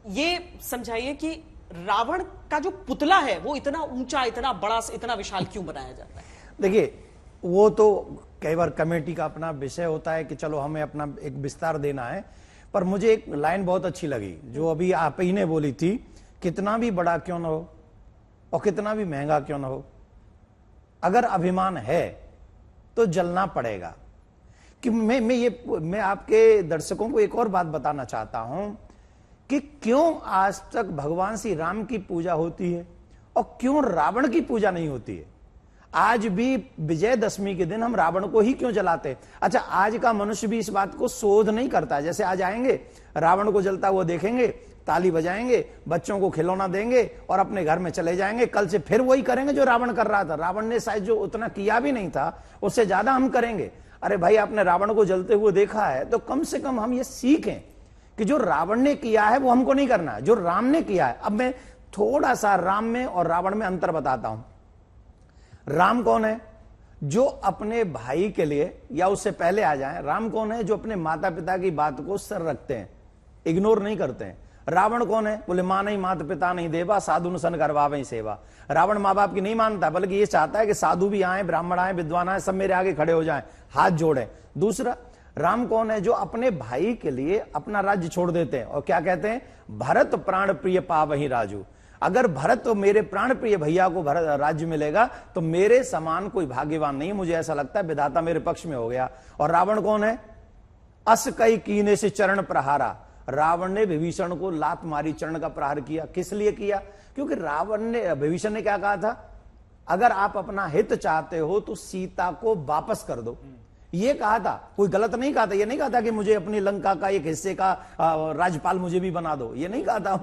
ये समझाइए कि रावण का जो पुतला है वो इतना ऊंचा, इतना बड़ा, इतना विशाल क्यों बनाया जाता है? देखिए, वो तो कई बार कमेटी का अपना विषय होता है कि चलो हमें अपना एक विस्तार देना है, पर मुझे एक लाइन बहुत अच्छी लगी जो अभी आप ही ने बोली थी, कितना भी बड़ा क्यों ना हो और कितना भी महंगा क्यों ना हो, अगर अभिमान है तो जलना पड़ेगा। कि मैं आपके दर्शकों को एक और बात बताना चाहता हूं कि क्यों आज तक भगवान श्री राम की पूजा होती है और क्यों रावण की पूजा नहीं होती है। आज भी विजयदशमी के दिन हम रावण को ही क्यों जलाते हैं? अच्छा, आज का मनुष्य भी इस बात को शोध नहीं करता। जैसे आज आएंगे, रावण को जलता हुआ देखेंगे, ताली बजाएंगे, बच्चों को खिलौना देंगे और अपने घर में चले जाएंगे। कल से फिर वही करेंगे जो रावण कर रहा था। रावण ने शायद जो उतना किया भी नहीं था, उससे ज्यादा हम करेंगे। अरे भाई, आपने रावण को जलते हुए देखा है तो कम से कम हम ये सीखें कि जो रावण ने किया है वो हमको नहीं करना है, जो राम ने किया है। अब मैं थोड़ा सा राम में और रावण में अंतर बताता हूं। राम कौन है? जो अपने भाई के लिए, या उससे पहले आ जाएं, राम कौन है? जो अपने माता पिता की बात को सर रखते हैं, इग्नोर नहीं करते हैं। रावण कौन है? बोले मां नहीं माता पिता नहीं देवा, साधु सन करवावे सेवा। रावण माँ बाप की नहीं मानता, बल्कि ये चाहता है कि साधु भी आए, ब्राह्मण आए, विद्वान आए, सब मेरे आगे खड़े हो जाएं, हाथ जोड़े। दूसरा, राम कौन है? जो अपने भाई के लिए अपना राज्य छोड़ देते हैं और क्या कहते हैं? भरत प्राण प्रिय पावहि राजू। अगर भरत तो मेरे प्राण प्रिय भैया को भरत राज्य मिलेगा तो मेरे समान कोई भाग्यवान नहीं। मुझे ऐसा लगता है विधाता मेरे पक्ष में हो गया। और रावण कौन है? अस कई कीने से चरण प्रहारा। रावण ने विभीषण को लात मारी, चरण का प्रहार किया। किस लिए किया? क्योंकि रावण ने, विभीषण ने क्या कहा था? अगर आप अपना हित चाहते हो तो सीता को वापस कर दो, ये कहा था। कोई गलत नहीं कहा था। ये नहीं कहा था कि मुझे अपनी लंका का एक हिस्से का राज्यपाल मुझे भी बना दो, ये नहीं कहा था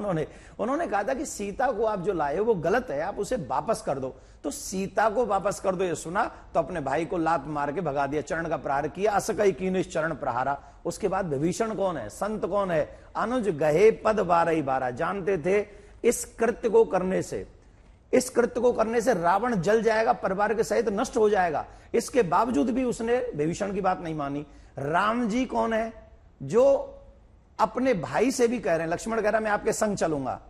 उन्होंने कहा था कि सीता को आप जो लाए वो गलत है, आप उसे वापस कर दो। तो सीता को वापस कर दो ये सुना तो अपने भाई को लात मार के भगा दिया, चरण का प्रहार किया। असकई कीन चरण प्रहारा। उसके बाद विभीषण कौन है? संत कौन है? अनुज गहे पद 12 जानते थे इस कृत्य को करने से, इस कृत्य को करने से रावण जल जाएगा, परिवार के सहित नष्ट हो जाएगा। इसके बावजूद भी उसने विभीषण की बात नहीं मानी। राम जी कौन है? जो अपने भाई से भी कह रहे हैं, लक्ष्मण कह रहा है मैं आपके संग चलूंगा,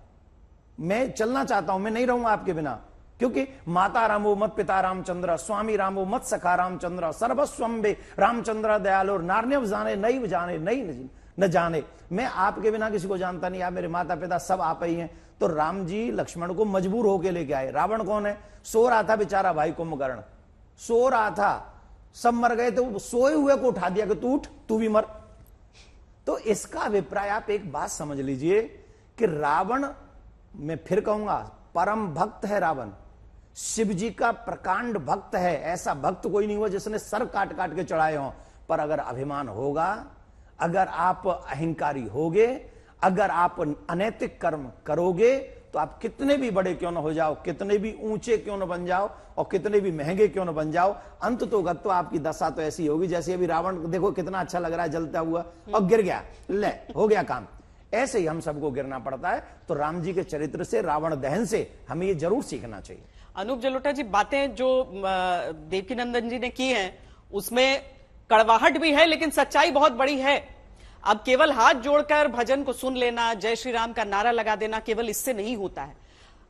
मैं चलना चाहता हूं, मैं नहीं रहूंगा आपके बिना, क्योंकि माता रामो मत पिता रामचंद्र, स्वामी रामो मत सखा रामचंद्र, सर्वस्वम्बे रामचंद्र दयालो, नार्यव जाने नहीं जाने नहीं न जाने, मैं आपके बिना किसी को जानता नहीं, आप मेरे माता पिता सब आप ही हैं। तो राम जी लक्ष्मण को मजबूर होके लेके आए। रावण कौन है? सो रहा था बेचारा भाई कुंभकर्ण, सो रहा था, सब मर गए तो सोए हुए को उठा दिया कि तू उठ, तू भी मर। तो इसका अभिप्राय आप एक बात समझ लीजिए कि रावण, मैं फिर कहूंगा, परम भक्त है रावण, शिव जी का प्रकांड भक्त है। ऐसा भक्त कोई नहीं हुआ जिसने सर काट काट के चढ़ाए हों। पर अगर अभिमान होगा, अगर आप अहंकारी होगे, अगर आप अनैतिक कर्म करोगे, तो आप कितने भी बड़े क्यों न हो जाओ, कितने भी ऊंचे क्यों न बन जाओ और कितने भी महंगे क्यों न बन जाओ, अंत तो गत्व आपकी दशा तो ऐसी होगी जैसे अभी रावण देखो कितना अच्छा लग रहा है जलता हुआ और गिर गया, ले हो गया काम। ऐसे ही हम सबको गिरना पड़ता है। तो राम जी के चरित्र से, रावण दहन से हमें ये जरूर सीखना चाहिए। अनूप जलोटा जी, बातें जो देवकीनंदन जी ने की हैं उसमें कड़वाहट भी है लेकिन सच्चाई बहुत बड़ी है। अब केवल हाथ जोड़कर भजन को सुन लेना, जय श्री राम का नारा लगा देना, केवल इससे नहीं होता है।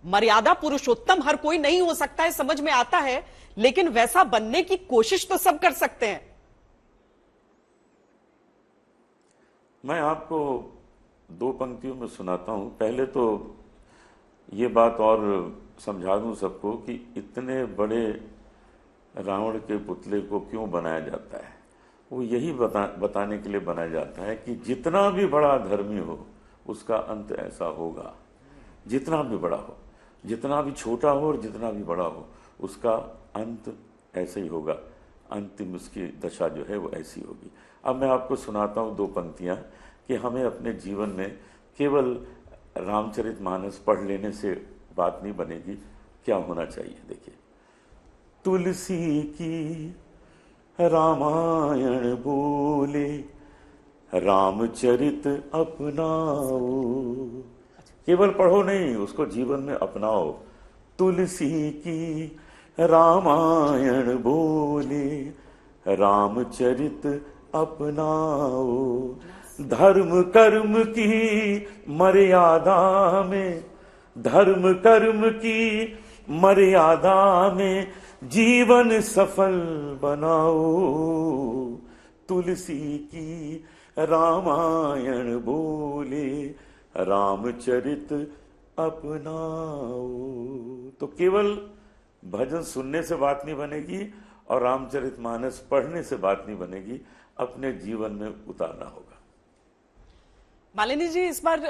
मर्यादा पुरुषोत्तम हर कोई नहीं हो सकता है, समझ में आता है, लेकिन वैसा बनने की कोशिश तो सब कर सकते हैं। मैं आपको दो पंक्तियों में सुनाता हूं। पहले तो ये बात और समझा दूं सबको कि इतने बड़े रावण के पुतले को क्यों बनाया जाता है। वो यही बताने के लिए बनाया जाता है कि जितना भी बड़ा धर्मी हो उसका अंत ऐसा होगा, जितना भी बड़ा हो, जितना भी छोटा हो और जितना भी बड़ा हो, उसका अंत ऐसे ही होगा। अंतिम उसकी दशा जो है वो ऐसी होगी। अब मैं आपको सुनाता हूँ दो पंक्तियाँ कि हमें अपने जीवन में केवल रामचरितमानस पढ़ लेने से बात नहीं बनेगी, क्या होना चाहिए। देखिए, तुलसी की रामायण बोले, रामचरित अपनाओ। केवल पढ़ो नहीं, उसको जीवन में अपनाओ। तुलसी की रामायण बोले, रामचरित अपनाओ। धर्म कर्म की मर्यादा में, धर्म कर्म की मर्यादा में जीवन सफल बनाओ, तुलसी की रामायण बोले रामचरित अपनाओ। तो केवल भजन सुनने से बात नहीं बनेगी और रामचरितमानस पढ़ने से बात नहीं बनेगी, अपने जीवन में उतारना होगा। मालिनी जी, इस बार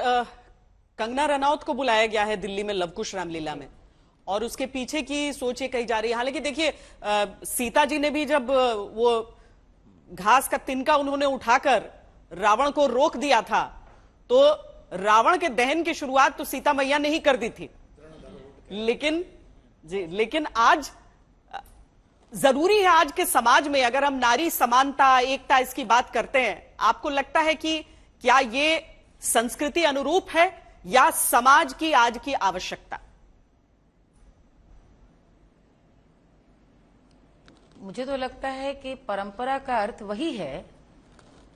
कंगना रनौत को बुलाया गया है दिल्ली में लवकुश रामलीला में, और उसके पीछे की सोच ये कही जा रही है। हालांकि देखिए, सीता जी ने भी जब वो घास का तिनका उन्होंने उठाकर रावण को रोक दिया था, तो रावण के दहन की शुरुआत तो सीता मैया ने ही कर दी थी। लेकिन आज जरूरी है, आज के समाज में अगर हम नारी समानता, एकता, इसकी बात करते हैं, आपको लगता है कि क्या ये संस्कृति अनुरूप है या समाज की आज की आवश्यकता? मुझे तो लगता है कि परंपरा का अर्थ वही है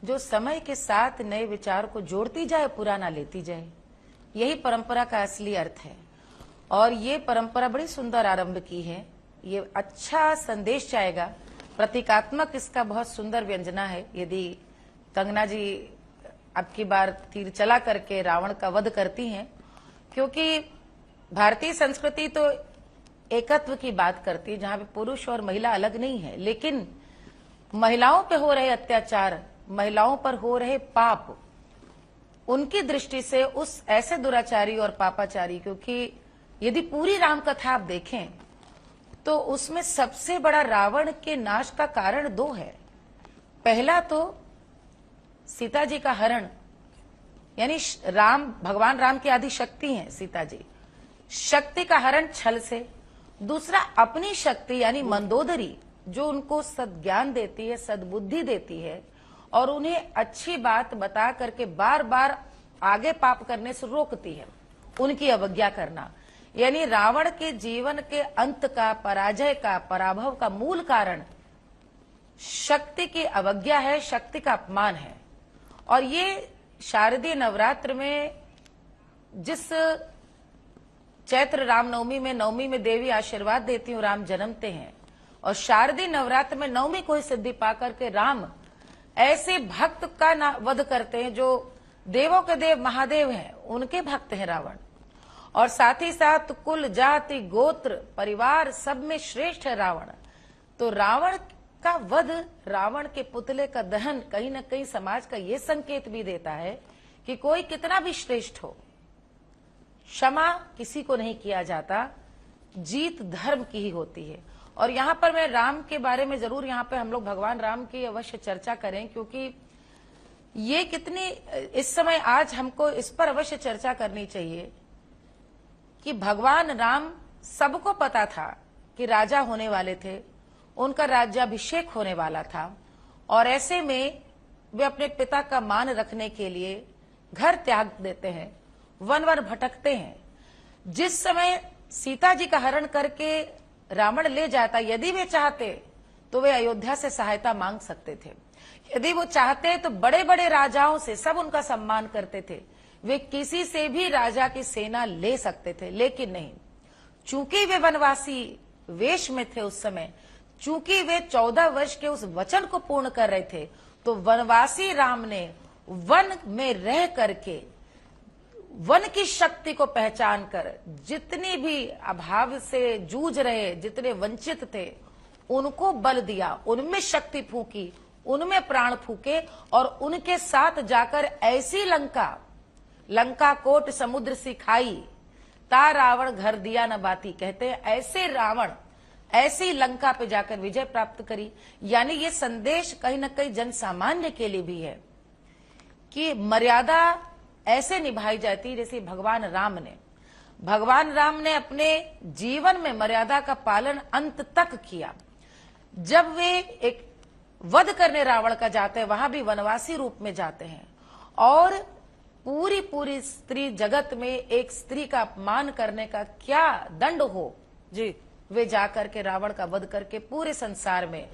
जो समय के साथ नए विचार को जोड़ती जाए, पुराना लेती जाए। यही परंपरा का असली अर्थ है। और ये परंपरा बड़ी सुंदर आरंभ की है। ये अच्छा संदेश जाएगा, प्रतीकात्मक इसका बहुत सुंदर व्यंजना है। यदि कंगना जी अब की बार तीर चला करके रावण का वध करती हैं, क्योंकि भारतीय संस्कृति तो एकत्व की बात करती है, जहां पे पुरुष और महिला अलग नहीं है, लेकिन महिलाओं पे हो रहे अत्याचार, महिलाओं पर हो रहे पाप, उनकी दृष्टि से उस ऐसे दुराचारी और पापाचारी, क्योंकि यदि पूरी राम कथा आप देखें तो उसमें सबसे बड़ा रावण के नाश का कारण दो है। पहला तो सीता जी का हरण, यानी भगवान राम की आदि शक्ति हैं सीता जी, शक्ति का हरण छल से। दूसरा अपनी शक्ति यानी मंदोदरी, जो उनको सद्ज्ञान देती है, सद्बुद्धि देती है और उन्हें अच्छी बात बता करके बार बार आगे पाप करने से रोकती है, उनकी अवज्ञा करना। यानी रावण के जीवन के अंत का, पराजय का, पराभव का मूल कारण शक्ति की अवज्ञा है, शक्ति का अपमान है। और ये शारदीय नवरात्र में, जिस चैत्र रामनवमी में, नवमी में देवी आशीर्वाद देती हूँ, राम जन्मते हैं, और शारदीय नवरात्र में नवमी को ही सिद्धि पाकर के राम ऐसे भक्त का वध करते हैं जो देवों के देव महादेव हैं, उनके भक्त हैं रावण। और साथ ही साथ कुल, जाति, गोत्र, परिवार सब में श्रेष्ठ है रावण। तो रावण का वध, रावण के पुतले का दहन कहीं न कहीं समाज का ये संकेत भी देता है कि कोई कितना भी श्रेष्ठ हो, क्षमा किसी को नहीं किया जाता, जीत धर्म की ही होती है। और यहाँ पर मैं राम के बारे में जरूर, यहाँ पे हम लोग भगवान राम की अवश्य चर्चा करें, क्योंकि ये कितनी इस समय आज हमको इस पर अवश्य चर्चा करनी चाहिए कि भगवान राम, सबको पता था कि राजा होने वाले थे, उनका राज्याभिषेक होने वाला था, और ऐसे में वे अपने पिता का मान रखने के लिए घर त्याग देते हैं, वन वन भटकते हैं। जिस समय सीता जी का हरण करके रावण ले जाता, यदि वे चाहते तो वे अयोध्या से सहायता मांग सकते थे। यदि वो चाहते तो बड़े बड़े राजाओं से, सब उनका सम्मान करते थे, वे किसी से भी राजा की सेना ले सकते थे, लेकिन नहीं। चूंकि वे वनवासी वेश में थे उस समय, चूंकि वे 14 वर्ष के उस वचन को पूर्ण कर रहे थे, तो वनवासी राम ने वन में रह करके, वन की शक्ति को पहचान कर, जितनी भी अभाव से जूझ रहे, जितने वंचित थे, उनको बल दिया, उनमें शक्ति फूंकी, उनमें प्राण फूके, और उनके साथ जाकर ऐसी लंका कोट समुद्र सिखाई, ता रावण घर दिया न बाती, कहते हैं ऐसे रावण, ऐसी लंका पे जाकर विजय प्राप्त करी। यानी ये संदेश कहीं न कहीं जन सामान्य के लिए भी है कि मर्यादा ऐसे निभाई जाती है जैसे भगवान राम ने अपने जीवन में मर्यादा का पालन अंत तक किया। जब वे एक वध करने रावण का जाते हैं, वहां भी वनवासी रूप में जाते हैं, और पूरी स्त्री जगत में एक स्त्री का अपमान करने का क्या दंड हो जी, वे जाकर के रावण का वध करके पूरे संसार में